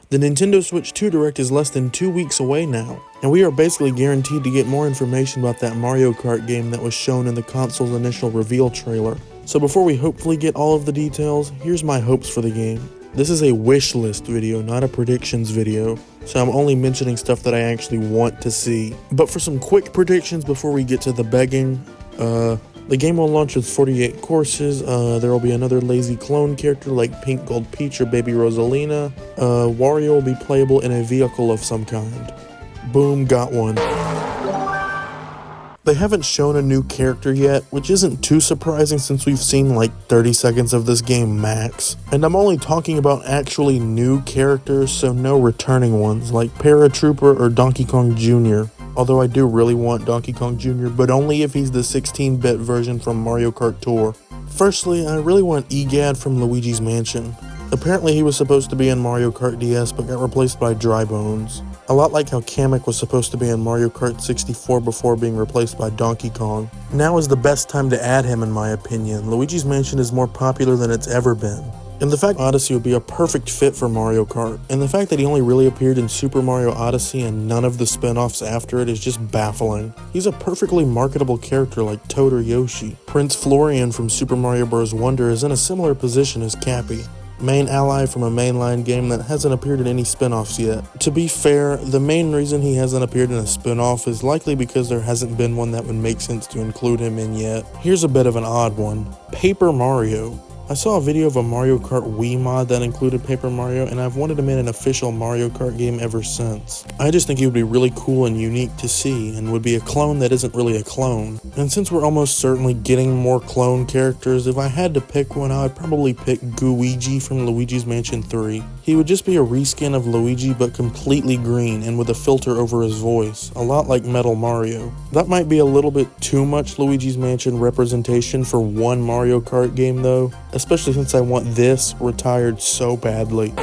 The Nintendo Switch 2 Direct is less than 2 weeks away now, and we are basically guaranteed to get more information about that Mario Kart game that was shown in the console's initial reveal trailer. So before we hopefully get all of the details, here's my hopes for the game. This is a wish list video, not a predictions video, so I'm only mentioning stuff that I actually want to see. But for some quick predictions before we get to the begging, the game will launch with 48 courses. There will be another lazy clone character like Pink Gold Peach or Baby Rosalina. Wario will be playable in a vehicle of some kind. Boom, got one. They haven't shown a new character yet, which isn't too surprising since we've seen like 30 seconds of this game max. And I'm only talking about actually new characters, so no returning ones like Paratrooper or Donkey Kong Jr. Although I do really want Donkey Kong Jr., but only if he's the 16-bit version from Mario Kart Tour. Firstly, I really want Egad from Luigi's Mansion. Apparently he was supposed to be in Mario Kart DS but got replaced by Dry Bones. A lot like how Kamek was supposed to be in Mario Kart 64 before being replaced by Donkey Kong. Now is the best time to add him in my opinion. Luigi's Mansion is more popular than it's ever been. And the fact Odyssey would be a perfect fit for Mario Kart, and the fact that he only really appeared in Super Mario Odyssey and none of the spin-offs after it is just baffling. He's a perfectly marketable character like Toad or Yoshi. Prince Florian from Super Mario Bros. Wonder is in a similar position as Cappy, main ally from a mainline game that hasn't appeared in any spin-offs yet. To be fair, the main reason he hasn't appeared in a spin-off is likely because there hasn't been one that would make sense to include him in yet. Here's a bit of an odd one. Paper Mario. I saw a video of a Mario Kart Wii mod that included Paper Mario, and I've wanted him in an official Mario Kart game ever since. I just think he would be really cool and unique to see, and would be a clone that isn't really a clone. And since we're almost certainly getting more clone characters, if I had to pick one, I would probably pick Luigi from Luigi's Mansion 3. He would just be a reskin of Luigi but completely green and with a filter over his voice, a lot like Metal Mario. That might be a little bit too much Luigi's Mansion representation for one Mario Kart game though, especially since I want this retired so badly.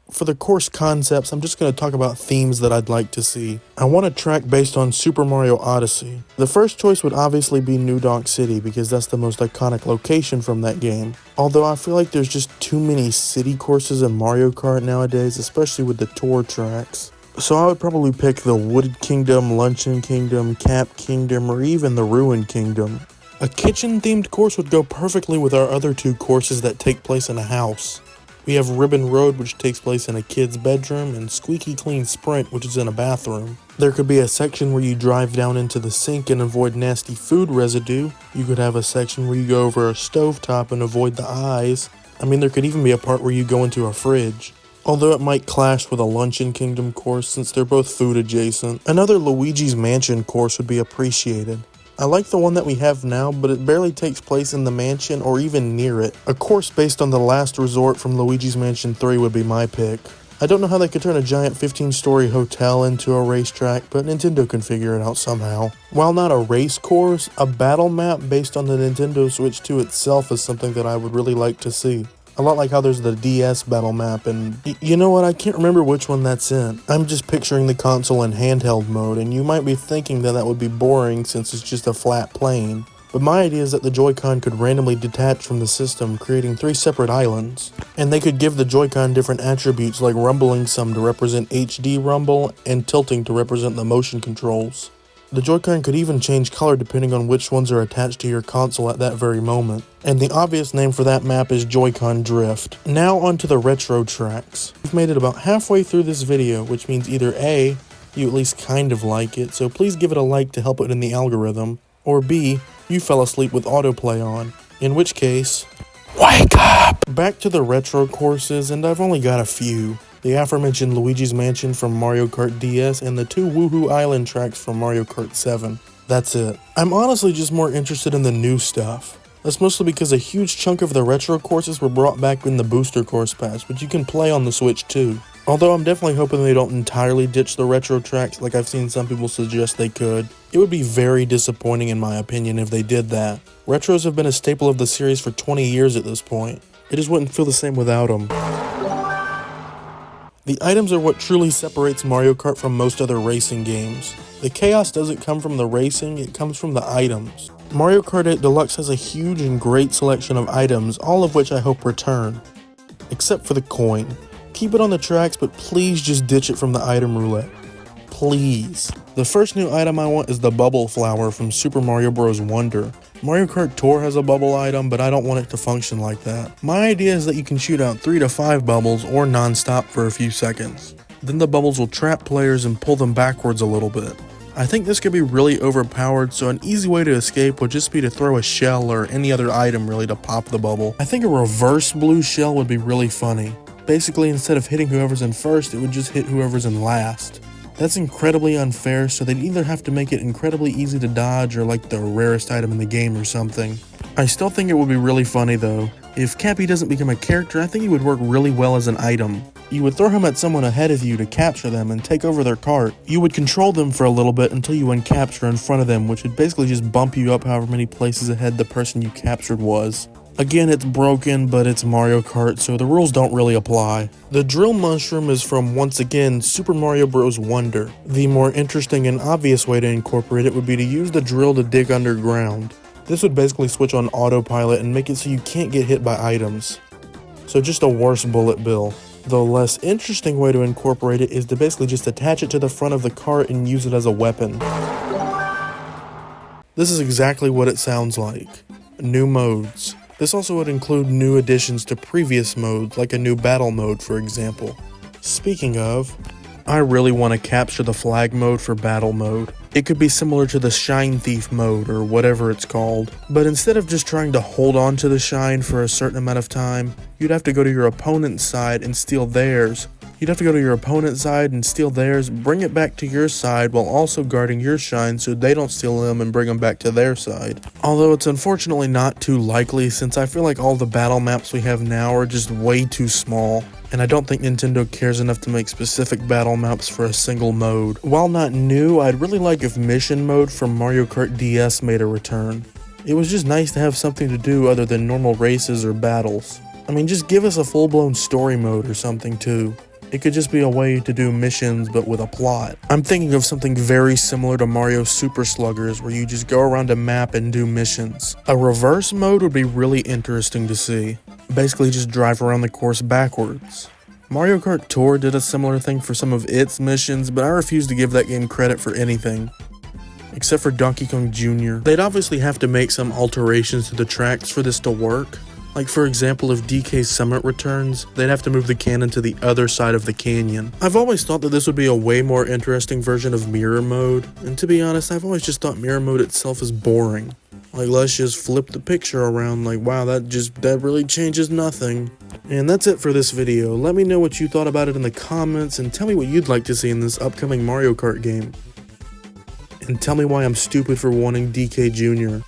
For the course concepts, I'm just going to talk about themes that I'd like to see. I want a track based on Super Mario Odyssey. The first choice would obviously be New Donk City because that's the most iconic location from that game. Although I feel like there's just too many city courses in Mario Kart nowadays, especially with the tour tracks. So I would probably pick the Wooded Kingdom, Luncheon Kingdom, Cap Kingdom, or even the Ruined Kingdom. A kitchen-themed course would go perfectly with our other two courses that take place in a house. We have Ribbon Road, which takes place in a kid's bedroom, and Squeaky Clean Sprint, which is in a bathroom. There could be a section where you drive down into the sink and avoid nasty food residue. You could have a section where you go over a stovetop and avoid the eyes. I mean, there could even be a part where you go into a fridge. Although it might clash with a Luncheon Kingdom course since they're both food adjacent. Another Luigi's Mansion course would be appreciated. I like the one that we have now, but it barely takes place in the mansion or even near it. A course based on the Last Resort from Luigi's Mansion 3 would be my pick. I don't know how they could turn a giant 15-story hotel into a racetrack, but Nintendo can figure it out somehow. While not a race course, a battle map based on the Nintendo Switch 2 itself is something that I would really like to see. A lot like how there's the DS battle map, and you know what, I can't remember which one that's in. I'm just picturing the console in handheld mode, and you might be thinking that would be boring since it's just a flat plane. But my idea is that the Joy-Con could randomly detach from the system, creating 3 separate islands. And they could give the Joy-Con different attributes like rumbling some to represent HD rumble, and tilting to represent the motion controls. The Joy-Con could even change color depending on which ones are attached to your console at that very moment. And the obvious name for that map is Joy-Con Drift. Now onto the retro tracks. We've made it about halfway through this video, which means either A, you at least kind of like it, so please give it a like to help it in the algorithm, or B, you fell asleep with autoplay on, in which case, wake up! Back to the retro courses, and I've only got a few. The aforementioned Luigi's Mansion from Mario Kart DS, and the 2 Woohoo Island tracks from Mario Kart 7. That's it. I'm honestly just more interested in the new stuff. That's mostly because a huge chunk of the retro courses were brought back in the Booster Course Pass, which you can play on the Switch too. Although I'm definitely hoping they don't entirely ditch the retro tracks like I've seen some people suggest they could. It would be very disappointing in my opinion if they did that. Retros have been a staple of the series for 20 years at this point. It just wouldn't feel the same without them. The items are what truly separates Mario Kart from most other racing games. The chaos doesn't come from the racing, it comes from the items. Mario Kart 8 Deluxe has a huge and great selection of items, all of which I hope return. Except for the coin. Keep it on the tracks, but please just ditch it from the item roulette. Please. The first new item I want is the bubble flower from Super Mario Bros. Wonder. Mario Kart Tour has a bubble item, but I don't want it to function like that. My idea is that you can shoot out 3 to 5 bubbles or non-stop for a few seconds. Then the bubbles will trap players and pull them backwards a little bit. I think this could be really overpowered, so an easy way to escape would just be to throw a shell or any other item really to pop the bubble. I think a reverse blue shell would be really funny. Basically, instead of hitting whoever's in first, it would just hit whoever's in last. That's incredibly unfair, so they'd either have to make it incredibly easy to dodge or like the rarest item in the game or something. I still think it would be really funny though. If Cappy doesn't become a character, I think he would work really well as an item. You would throw him at someone ahead of you to capture them and take over their cart. You would control them for a little bit until you win capture in front of them, which would basically just bump you up however many places ahead the person you captured was. Again, it's broken, but it's Mario Kart, so the rules don't really apply. The drill mushroom is from, once again, Super Mario Bros. Wonder. The more interesting and obvious way to incorporate it would be to use the drill to dig underground. This would basically switch on autopilot and make it so you can't get hit by items. So just a worse bullet bill. The less interesting way to incorporate it is to basically just attach it to the front of the cart and use it as a weapon. This is exactly what it sounds like. New modes. This also would include new additions to previous modes, like a new battle mode for example. Speaking of, I really want to capture the flag mode for battle mode. It could be similar to the shine thief mode or whatever it's called, but instead of just trying to hold on to the shine for a certain amount of time, you'd have to go to your opponent's side and steal theirs. Bring it back to your side while also guarding your shine so they don't steal them and bring them back to their side. Although it's unfortunately not too likely since I feel like all the battle maps we have now are just way too small, and I don't think Nintendo cares enough to make specific battle maps for a single mode. While not new, I'd really like if mission mode from Mario Kart DS made a return. It was just nice to have something to do other than normal races or battles. I mean, just give us a full-blown story mode or something too. It could just be a way to do missions but with a plot. I'm thinking of something very similar to Mario Super Sluggers where you just go around a map and do missions. A reverse mode would be really interesting to see. Basically just drive around the course backwards. Mario Kart Tour did a similar thing for some of its missions, but I refuse to give that game credit for anything. Except for Donkey Kong Jr. They'd obviously have to make some alterations to the tracks for this to work. Like for example, if DK Summit returns, they'd have to move the cannon to the other side of the canyon. I've always thought that this would be a way more interesting version of mirror mode, and to be honest, I've always just thought mirror mode itself is boring. Like, let's just flip the picture around, like wow, that really changes nothing. And that's it for this video. Let me know what you thought about it in the comments, and tell me what you'd like to see in this upcoming Mario Kart game. And tell me why I'm stupid for wanting DK Jr.